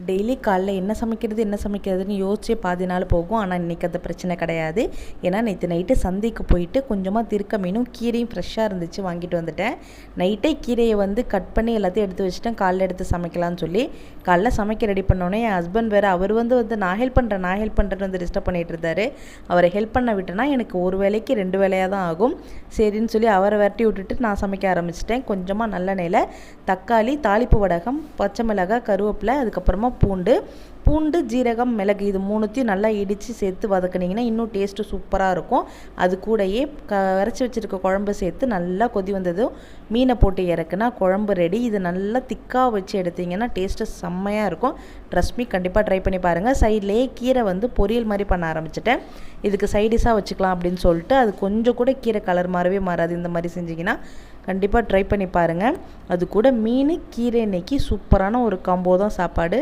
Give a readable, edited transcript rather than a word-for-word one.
Daily காலைல என்ன சமைக்கிறதுன்னு யோசிச்சே பாதி நாள் போகும். ஆனால் இன்றைக்கி அது பிரச்சனை கிடையாது. ஏன்னா நேற்று நைட்டு சந்தைக்கு போயிட்டு கொஞ்சமாக திருக்க மீனும் கீரையும் ஃப்ரெஷ்ஷாக இருந்துச்சு, வாங்கிட்டு வந்துட்டேன். நைட்டே கீரையை கட் பண்ணி எல்லாத்தையும் எடுத்து வச்சுட்டேன், காலைல எடுத்து சமைக்கலாம்னு சொல்லி. காலைல சமைக்க ரெடி பண்ணோன்னே என் ஹஸ்பண்ட் வேறு அவர் நான் ஹெல்ப் பண்ணுறேன்னு டிஸ்டர்ப் பண்ணிகிட்டு இருந்தார். அவரை ஹெல்ப் பண்ண விட்டேன்னா எனக்கு ஒரு வேலைக்கு 2 வேலையாக தான் ஆகும். சரின்னு சொல்லி அவரை விரட்டி விட்டுட்டு நான் சமைக்க ஆரம்பிச்சிட்டேன். கொஞ்சமாக நல்லெண்ணெயில் தக்காளி, தாளிப்பு வடகம், பச்சை மிளகாய், கருவேப்பிலை, அதுக்கப்புறமா பூண்டு, ஜீரகம், மிளகு இது 3த்தையும் நல்லா இடித்து சேர்த்து வதக்குனிங்கன்னா இன்னும் டேஸ்ட்டு சூப்பராக இருக்கும். அது கூடயே கரைச்சி வச்சுருக்க குழம்பு சேர்த்து நல்லா கொதி வந்ததும் மீனை போட்டு இறக்குனா குழம்பு ரெடி. இது நல்லா திக்காக வச்சு எடுத்திங்கன்னா டேஸ்ட்டு செம்மையாக இருக்கும். ட்ரஸ்ட் மீ, கண்டிப்பாக ட்ரை பண்ணி பாருங்கள். சைட்லேயே கீரை பொரியல் மாதிரி பண்ண ஆரம்பிச்சிட்டேன். இதுக்கு சைடிஷாக வச்சுக்கலாம் அப்படின்னு சொல்லிட்டு. அது கொஞ்சம் கூட கீரை கலர் மாறவே மாறாது. இந்த மாதிரி செஞ்சிங்கன்னா கண்டிப்பாக ட்ரை பண்ணி பாருங்கள். அது கூட மீன் கீரை இன்னைக்கு சூப்பரான ஒரு காம்போ தான் சாப்பாடு.